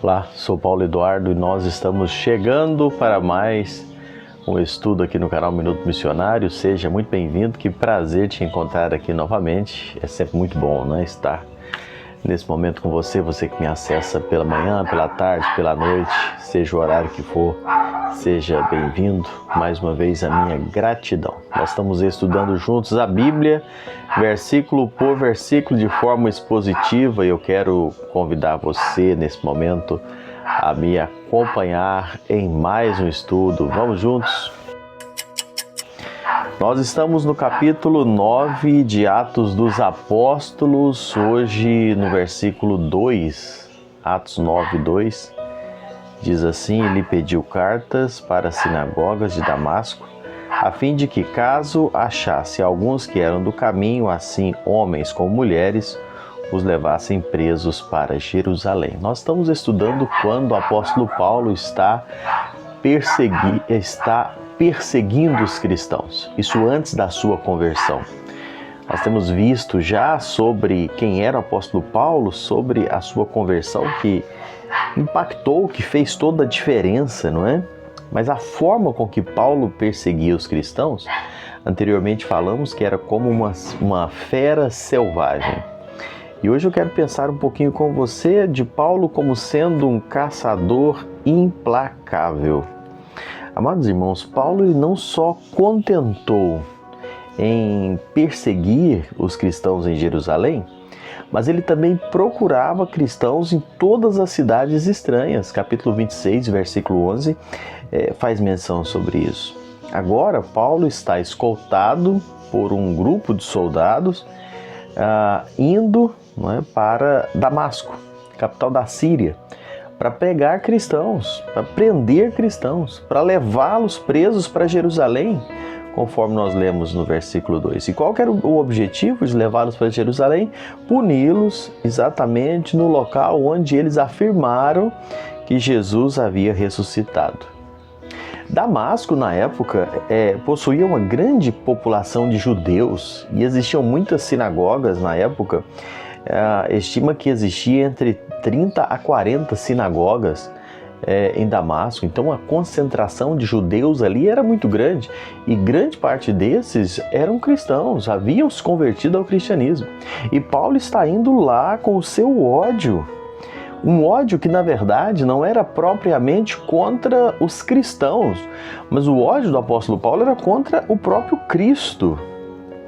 Olá, sou Paulo Eduardo e nós estamos chegando para mais um estudo aqui no canal Minuto Missionário. Seja muito bem-vindo, que prazer te encontrar aqui novamente. É sempre muito bom, né, estar nesse momento com você, você que me acessa pela manhã, pela tarde, pela noite, seja o horário que for, seja bem-vindo. Mais uma vez a minha gratidão. Nós estamos estudando juntos a Bíblia, versículo por versículo, de forma expositiva, e eu quero convidar você nesse momento a me acompanhar em mais um estudo. Vamos juntos? Nós estamos no capítulo 9 de Atos dos Apóstolos, hoje no versículo 2, Atos 9, 2, diz assim: Ele pediu cartas para as sinagogas de Damasco, a fim de que, caso achasse alguns que eram do caminho, assim homens como mulheres, os levassem presos para Jerusalém. Nós estamos estudando quando o apóstolo Paulo está perseguindo os cristãos, isso antes da sua conversão. Nós temos visto já sobre quem era o apóstolo Paulo, sobre a sua conversão que impactou, que fez toda a diferença, não é? Mas a forma com que Paulo perseguia os cristãos, anteriormente falamos que era como uma fera selvagem. E hoje eu quero pensar um pouquinho com você de Paulo como sendo um caçador implacável. Amados irmãos, Paulo ele não só contentou em perseguir os cristãos em Jerusalém, mas ele também procurava cristãos em todas as cidades estranhas. Capítulo 26, versículo 11, faz menção sobre isso. Agora, Paulo está escoltado por um grupo de soldados indo, não é, para Damasco, capital da Síria, para pegar cristãos, para prender cristãos, para levá-los presos para Jerusalém, conforme nós lemos no versículo 2. E qual que era o objetivo de levá-los para Jerusalém? Puni-los exatamente no local onde eles afirmaram que Jesus havia ressuscitado. Damasco, na época, possuía uma grande população de judeus e existiam muitas sinagogas na época. Estima que existia entre 30 a 40 sinagogas em Damasco. Então a concentração de judeus ali era muito grande e grande parte desses eram cristãos, haviam se convertido ao cristianismo. E Paulo está indo lá com o seu ódio, um ódio que na verdade não era propriamente contra os cristãos, mas o ódio do apóstolo Paulo era contra o próprio Cristo.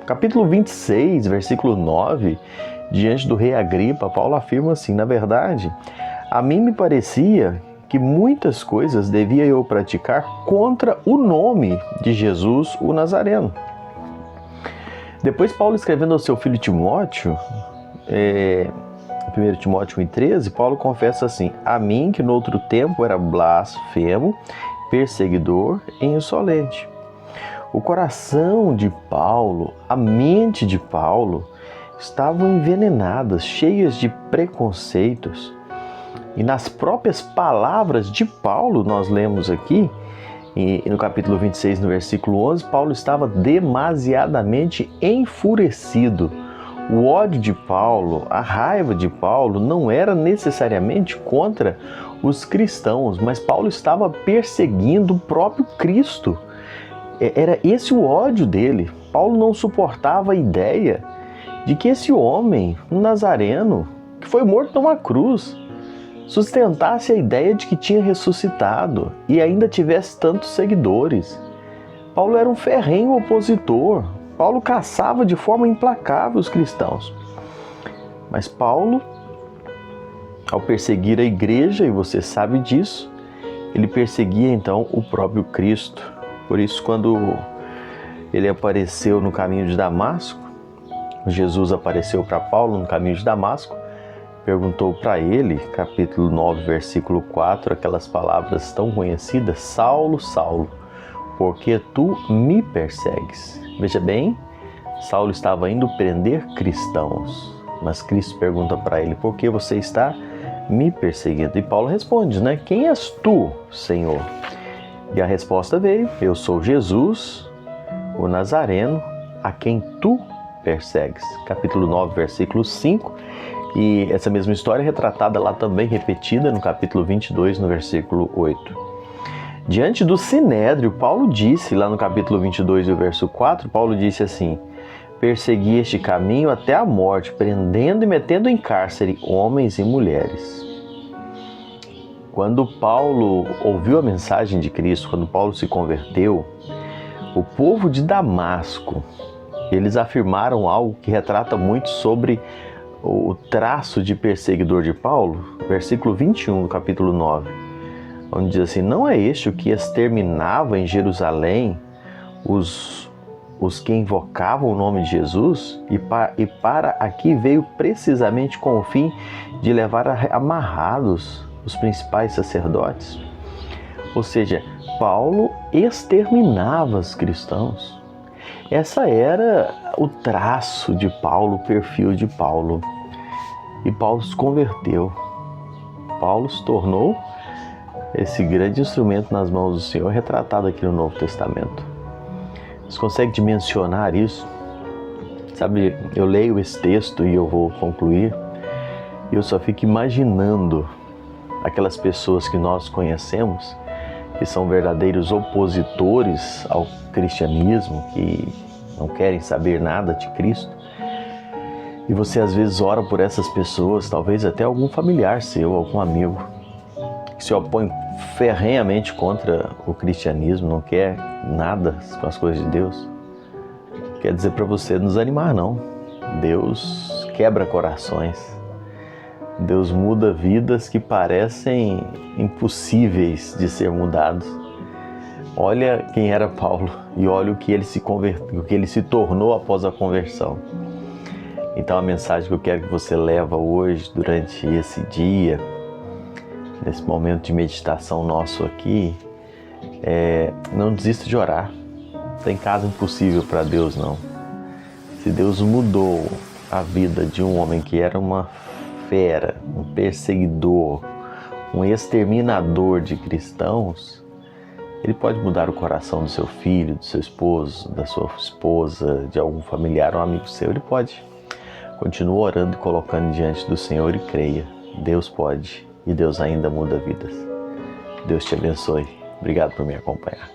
Capítulo 26, versículo 9, diante do rei Agripa, Paulo afirma assim: na verdade, a mim me parecia que muitas coisas devia eu praticar contra o nome de Jesus, o Nazareno. Depois Paulo, escrevendo ao seu filho Timóteo, 1 Timóteo 1,13, Paulo confessa assim: a mim que no outro tempo era blasfemo, perseguidor e insolente. O coração de Paulo, a mente de Paulo estavam envenenadas, cheias de preconceitos. E nas próprias palavras de Paulo, nós lemos aqui, no capítulo 26, no versículo 11, Paulo estava demasiadamente enfurecido. O ódio de Paulo, a raiva de Paulo não era necessariamente contra os cristãos, mas Paulo estava perseguindo o próprio Cristo. Era esse o ódio dele. Paulo não suportava a ideia de que esse homem, um nazareno, que foi morto numa cruz, sustentasse a ideia de que tinha ressuscitado e ainda tivesse tantos seguidores. Paulo era um ferrenho opositor. Paulo caçava de forma implacável os cristãos. Mas Paulo, ao perseguir a igreja, e você sabe disso, ele perseguia então o próprio Cristo. Por isso, quando ele apareceu no caminho de Damasco, Jesus apareceu para Paulo no caminho de Damasco, perguntou para ele, capítulo 9, versículo 4, aquelas palavras tão conhecidas: Saulo, Saulo, por que tu me persegues? Veja bem, Saulo estava indo prender cristãos, mas Cristo pergunta para ele: por que você está me perseguindo? E Paulo responde, né? Quem és tu, Senhor? E a resposta veio: eu sou Jesus, o Nazareno, a quem tu persegues. Capítulo 9, versículo 5. E essa mesma história é retratada lá também, repetida no capítulo 22, no versículo 8. Diante do Sinédrio, Paulo disse, lá no capítulo 22, e o verso 4, Paulo disse assim: persegui este caminho até a morte, prendendo e metendo em cárcere homens e mulheres. Quando Paulo ouviu a mensagem de Cristo, quando Paulo se converteu, o povo de Damasco, eles afirmaram algo que retrata muito sobre o traço de perseguidor de Paulo, versículo 21 do capítulo 9, onde diz assim: não é este o que exterminava em Jerusalém os que invocavam o nome de Jesus? E para aqui veio precisamente com o fim de levar amarrados os principais sacerdotes. Ou seja, Paulo exterminava os cristãos. Essa era o traço de Paulo, o perfil de Paulo. E Paulo se converteu. Paulo se tornou esse grande instrumento nas mãos do Senhor, retratado aqui no Novo Testamento. Você consegue dimensionar isso? Sabe, eu leio esse texto e eu vou concluir, e eu só fico imaginando aquelas pessoas que nós conhecemos, que são verdadeiros opositores ao cristianismo, que não querem saber nada de Cristo. E você às vezes ora por essas pessoas, talvez até algum familiar seu, algum amigo, que se opõe ferrenhamente contra o cristianismo, não quer nada com as coisas de Deus. Quer dizer para você não desanimar, não. Deus quebra corações. Deus muda vidas que parecem impossíveis de ser mudados. Olha quem era Paulo e olha o que ele o que ele se tornou após a conversão. Então a mensagem que eu quero que você leva hoje, durante esse dia, nesse momento de meditação nosso aqui, não desista de orar. Não tem caso impossível para Deus, não. Se Deus mudou a vida de um homem que era uma fera, um perseguidor, um exterminador de cristãos, Ele pode mudar o coração do seu filho, do seu esposo, da sua esposa, de algum familiar ou amigo seu. Ele pode. Continua orando e colocando diante do Senhor e creia. Deus pode e Deus ainda muda vidas. Deus te abençoe. Obrigado por me acompanhar.